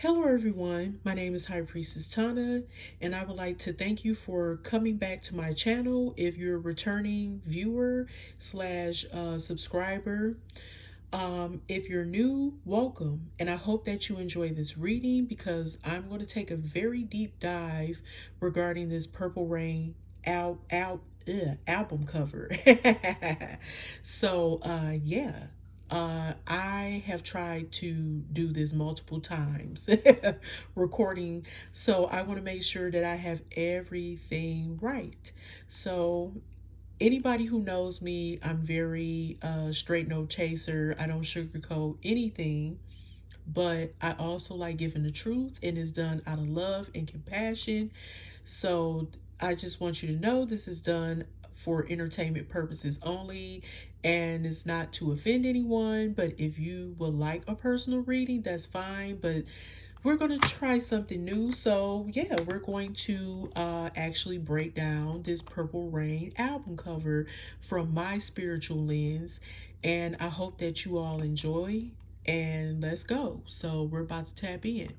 Hello, everyone. My name is High Priestess Tana, and I would like to thank you for coming back to my channel. If you're a returning viewer slash subscriber, if you're new, welcome. And I hope that you enjoy this reading because I'm going to take a very deep dive regarding this Purple Rain album cover. Yeah. I have tried to do this multiple times, recording, so I want to make sure that I have everything right. So, anybody who knows me, I'm very straight no chaser. I don't sugarcoat anything, but I also like giving the truth, and it's done out of love and compassion. So I just want you to know this is done for entertainment purposes only, and it's not to offend anyone. But if you would like a personal reading, that's fine. But we're going to try something new. So, yeah, we're going to actually break down this Purple Rain album cover from my spiritual lens. And I hope that you all enjoy. And let's go. So, we're about to tap in.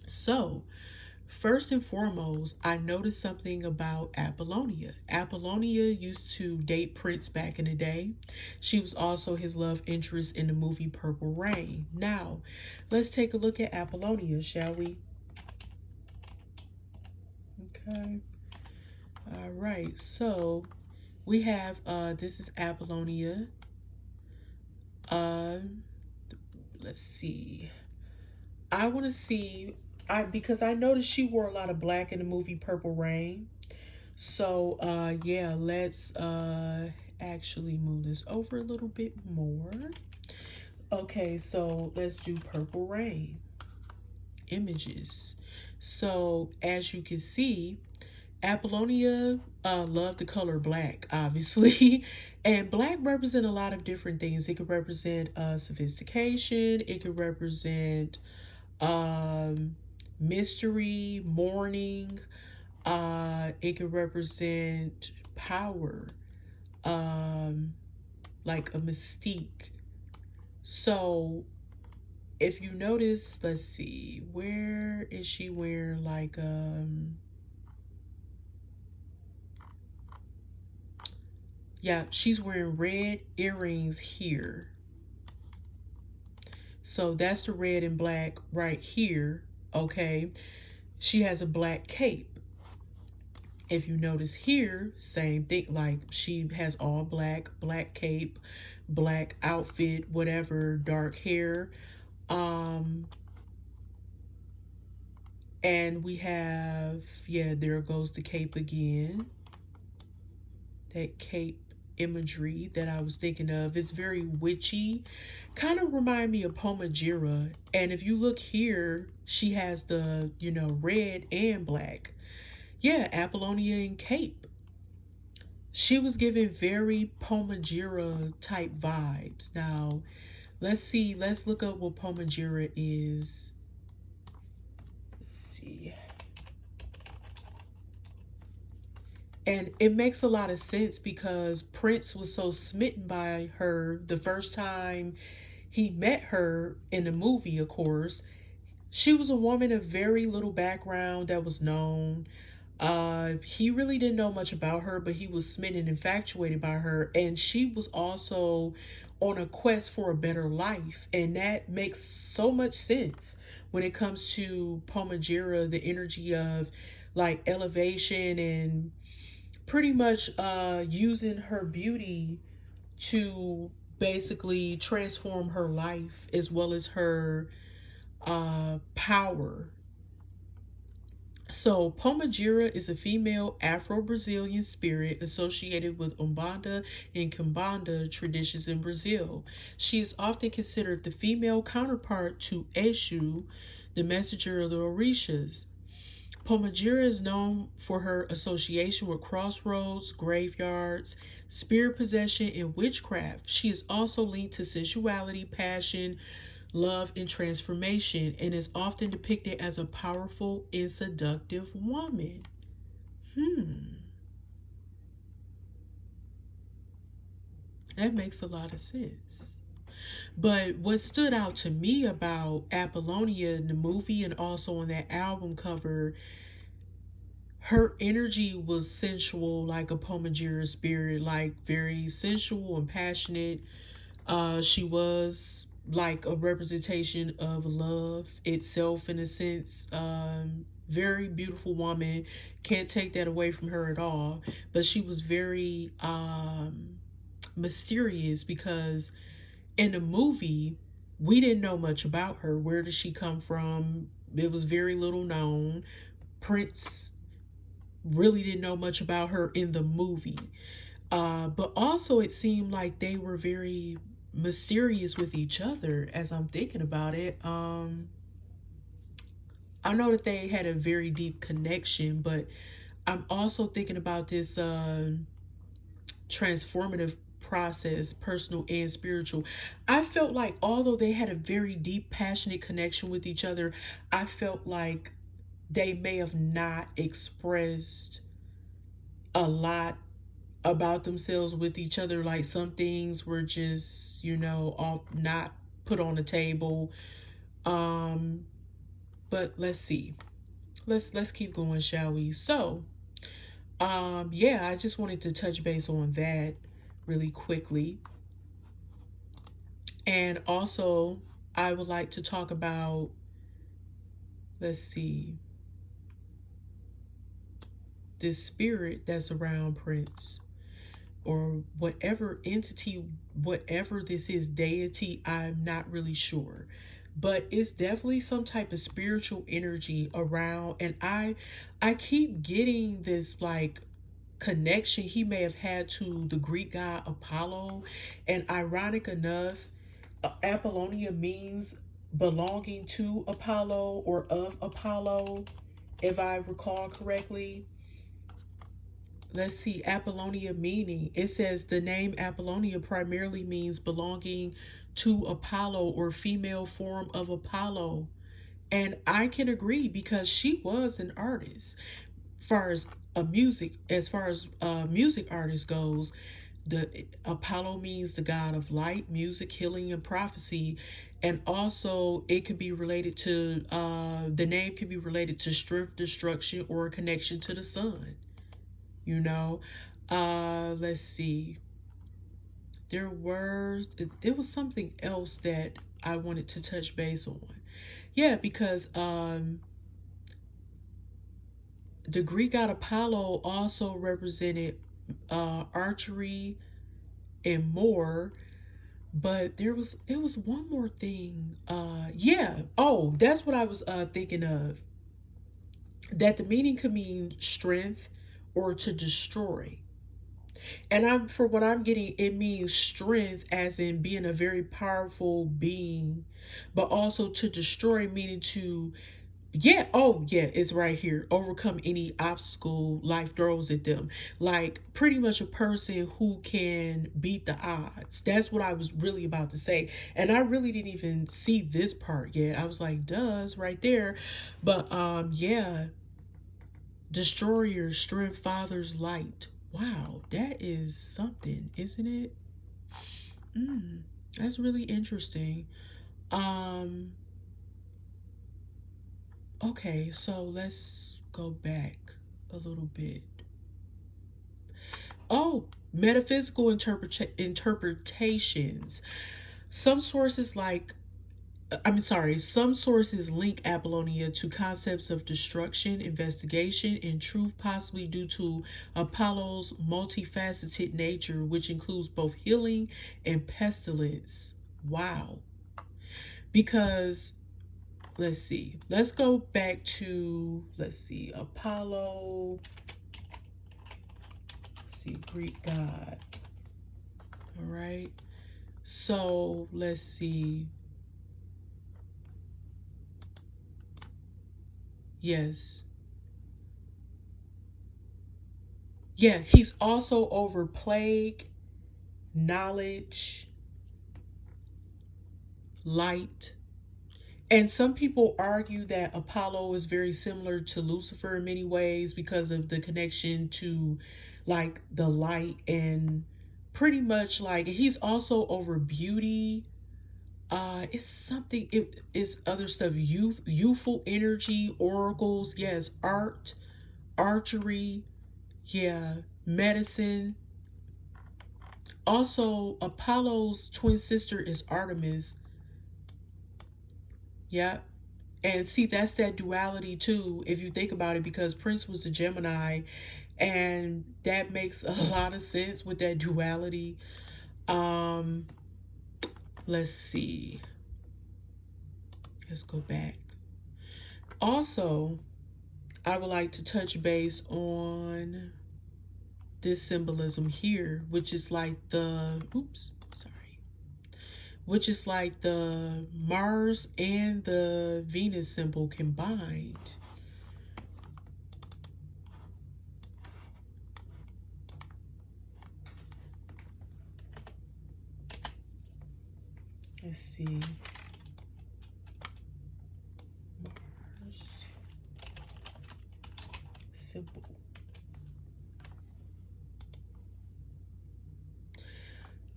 So, first and foremost, I noticed something about Apollonia. Apollonia used to date Prince back in the day. She was also his love interest in the movie Purple Rain. Now, let's take a look at Apollonia, shall we? Okay. All right. So, we have this is Apollonia. Uh let's see. I want to see because I noticed she wore a lot of black in the movie Purple Rain. So, yeah, let's actually move this over a little bit more. Okay, so let's do Purple Rain images. So, as you can see, Apollonia loved the color black, obviously. And black represent a lot of different things. It could represent sophistication. It could represent um, mystery, mourning. It could represent power, um, like a mystique. So if you notice, let's see, where is she wearing like yeah, she's wearing red earrings here. So that's the red and black right here. Okay. She has a black cape. If you notice here, same thing, like she has all black, black cape, black outfit, whatever, dark hair. Um, and we have, yeah, there goes the cape again. That cape imagery that I was thinking of is very witchy. Kind of remind me of Pomajira. And if you look here, she has the, red and black. Yeah, Apollonia and cape. She was giving very Pomajira type vibes. Now, let's see. Let's look up what Pomajira is. Let's see. And it makes a lot of sense because Prince was so smitten by her the first time he met her in the movie, of course. She was a woman of very little background that was known. He really didn't know much about her, but he was smitten and infatuated by her. And she was also on a quest for a better life. And that makes so much sense when it comes to Pomajira, the energy of like elevation and pretty much using her beauty to basically transform her life as well as her power. So, Pomajira is a female Afro-Brazilian spirit associated with Umbanda and Kimbanda traditions in Brazil. She is often considered the female counterpart to Eshu, the messenger of the Orishas. Pomajira is known for her association with crossroads, graveyards, spirit possession, and witchcraft. She is also linked to sensuality, passion, love, and transformation, and is often depicted as a powerful and seductive woman. That makes a lot of sense. But what stood out to me about Apollonia in the movie and also on that album cover, her energy was sensual, like a Pomegranate spirit, like very sensual and passionate. She was like a representation of love itself in a sense. Very beautiful woman. Can't take that away from her at all. But she was very mysterious because in the movie, we didn't know much about her. Where did she come from? It was very little known. Prince really didn't know much about her in the movie. But also, it seemed like they were very mysterious with each other as I'm thinking about it. I know that they had a very deep connection, but I'm also thinking about this transformative process, personal and spiritual. I felt like although they had a very deep, passionate connection with each other, I felt like they may have not expressed a lot about themselves with each other. Like some things were just, off, not put on the table. Um, but let's see. Let's keep going, shall we? So, yeah, I just wanted to touch base on that really quickly. And also, I would like to talk about, let's see, this spirit that's around Prince, or whatever entity, whatever this is, deity, I'm not really sure. But it's definitely some type of spiritual energy around. And I keep getting this like connection he may have had to the Greek god Apollo. And ironic enough, Apollonia means belonging to Apollo or of Apollo, if I recall correctly. Let's see, Apollonia meaning. It says the name Apollonia primarily means belonging to Apollo or female form of Apollo. And I can agree because she was an artist. As far as music artist goes, the Apollo means the god of light, music, healing, and prophecy. And also it could be related to the name could be related to strength, destruction, or a connection to the sun. you know let's see, it was something else that I wanted to touch base on. Yeah, because the Greek god Apollo also represented archery and more. But it was one more thing. Yeah, oh, that's what I was thinking of, that the meaning could mean strength or to destroy. And I'm for what I'm getting, it means strength as in being a very powerful being, but also to destroy meaning to, yeah, oh yeah, it's right here. Overcome any obstacle life throws at them. Like pretty much a person who can beat the odds. That's what I was really about to say. And I really didn't even see this part yet. I was like, does right there. But yeah, destroyer, strength, father's light. Wow, that is something, isn't it? Mm, that's really interesting. Um, okay, so let's go back a little bit. Oh, metaphysical interpretations. Some sources like I'm sorry, some sources link Apollonia to concepts of destruction, investigation, and truth, possibly due to Apollo's multifaceted nature, which includes both healing and pestilence. Wow. Because, let's see, let's go back to, let's see, Apollo, let's see, Greek god. All right. So, let's see. Yes. Yeah, he's also over plague, knowledge, light. And some people argue that Apollo is very similar to Lucifer in many ways because of the connection to like the light, and pretty much like he's also over beauty. It's something, it is other stuff. Youthful energy, oracles, yes, art, archery, yeah, medicine. Also, Apollo's twin sister is Artemis. Yeah. And see, that's that duality too, if you think about it, because Prince was the Gemini, and that makes a lot of sense with that duality. Um, let's see. Let's go back. Also, I would like to touch base on this symbolism here, which is like the oops, sorry, which is like the Mars and the Venus symbol combined. Let's see. Mars symbol.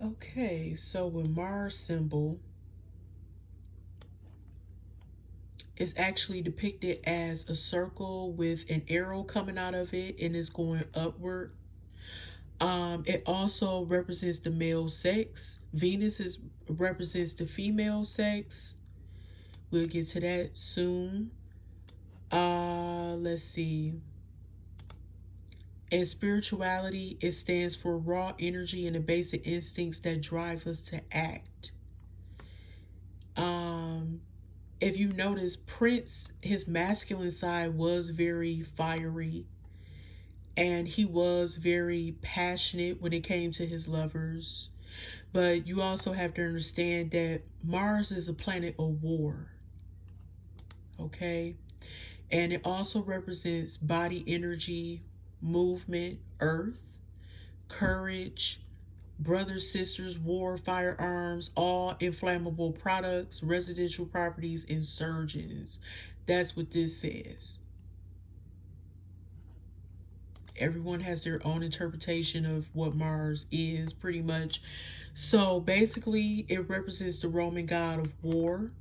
Okay, so with Mars symbol, it's actually depicted as a circle with an arrow coming out of it and it's going upward. It also represents the male sex. Venus represents the female sex. We'll get to that soon. Let's see. In spirituality, it stands for raw energy and the basic instincts that drive us to act. Um, if you notice, Prince, his masculine side was very fiery and he was very passionate when it came to his lovers. But you also have to understand that Mars is a planet of war, okay? And it also represents body energy, movement, earth, courage, brothers, sisters, war, firearms, all inflammable products, residential properties, insurgents. That's what this says. Everyone has their own interpretation of what Mars is, pretty much. So basically, it represents the Roman god of war.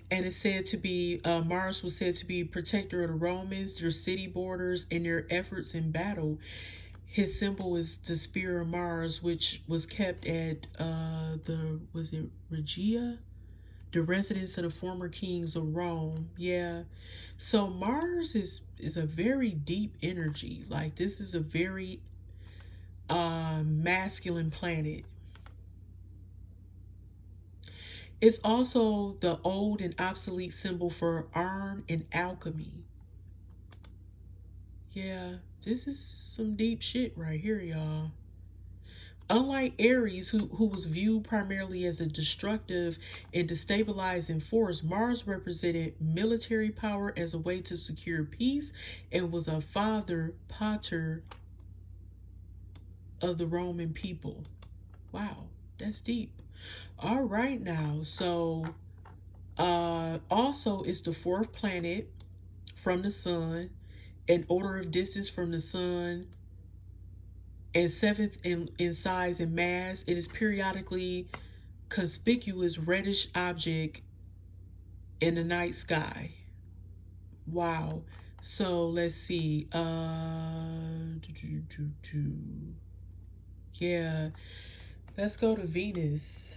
And it's said to be, Mars was said to be protector of the Romans, their city borders, and their efforts in battle. His symbol is the spear of Mars, which was kept at was it Regia? The residence of the former kings of Rome. Yeah. So Mars is a very deep energy. Like this is a very masculine planet. It's also the old and obsolete symbol for iron and alchemy. Yeah, this is some deep shit right here, y'all. Unlike Aries, who was viewed primarily as a destructive and destabilizing force, Mars represented military power as a way to secure peace and was a father pater of the Roman people. Wow, that's deep. All right now, so also it's the fourth planet from the sun, in order of distance from the sun, and seventh in size and mass. It is periodically conspicuous reddish object in the night sky. Wow. So let's see. Yeah. Let's go to Venus.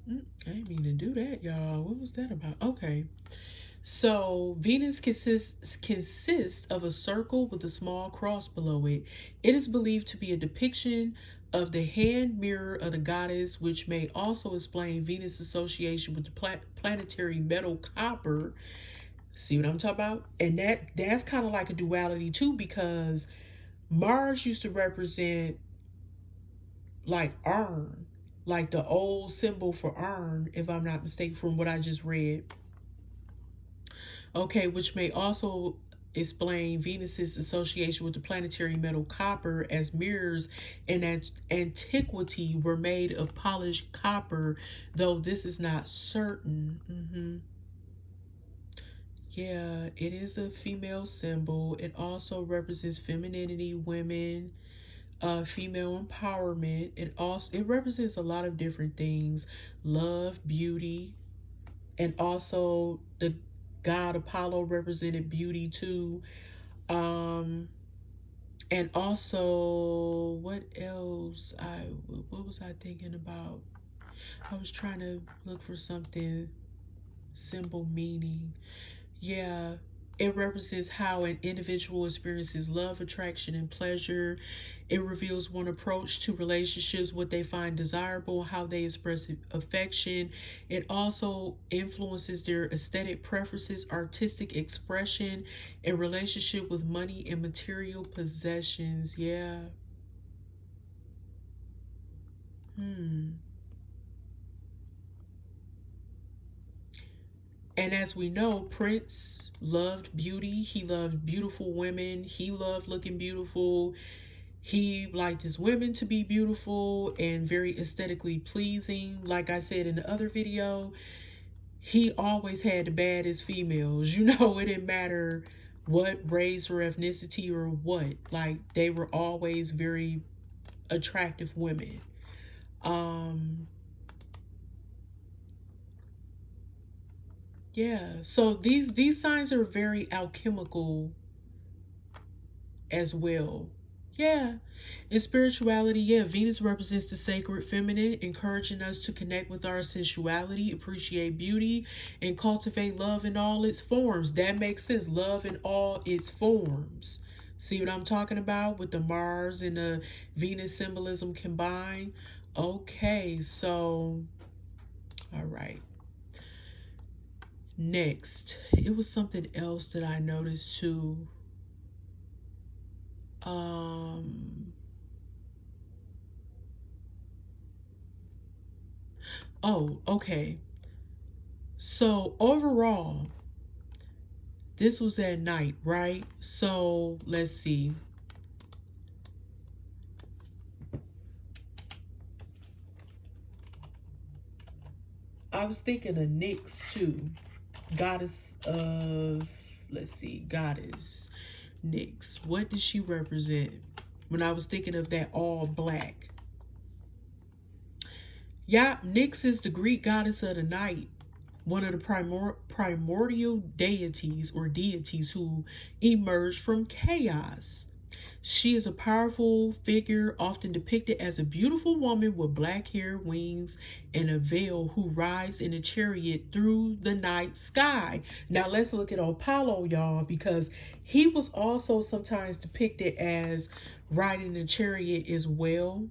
I didn't mean to do that, y'all. What was that about? Okay. So Venus consists of a circle with a small cross below it. It is believed to be a depiction of the hand mirror of the goddess, which may also explain Venus' association with the planetary metal copper. See what I'm talking about? And that's kind of like a duality too, because Mars used to represent like iron, like the old symbol for iron, if I'm not mistaken, from what I just read. Okay, which may also explain Venus's association with the planetary metal copper, as mirrors in antiquity were made of polished copper, though this is not certain. Yeah, it is a female symbol. It also represents femininity, women, female empowerment. It represents a lot of different things, love, beauty, and also the god Apollo represented beauty too. Um, and also what else? What was I thinking about? I was trying to look for something symbol meaning. Yeah, it represents how an individual experiences love, attraction, and pleasure. It reveals one approach to relationships, what they find desirable, how they express affection. It also influences their aesthetic preferences, artistic expression, and relationship with money and material possessions. Yeah. Hmm. And as we know, Prince loved beauty. He loved beautiful women. He loved looking beautiful. He liked his women to be beautiful and very aesthetically pleasing. Like I said in the other video, he always had the baddest females. You know, it didn't matter what race or ethnicity or what. Like, they were always very attractive women. Um, yeah. So these signs are very alchemical as well. Yeah. In spirituality, yeah, Venus represents the sacred feminine, encouraging us to connect with our sensuality, appreciate beauty, and cultivate love in all its forms. That makes sense. Love in all its forms. See what I'm talking about with the Mars and the Venus symbolism combined? Okay, so, all right. Next, it was something else that I noticed too. Um, oh, okay. So overall, this was at night, right? So let's see. I was thinking of Nyx too. Goddess of, let's see, goddess Nyx. What did she represent when I was thinking of that all black? Yeah, Nyx is the Greek goddess of the night, one of the primordial deities or deities who emerged from chaos. She is a powerful figure, often depicted as a beautiful woman with black hair, wings, and a veil who rides in a chariot through the night sky. Now let's look at Apollo, y'all, because he was also sometimes depicted as riding a chariot as well.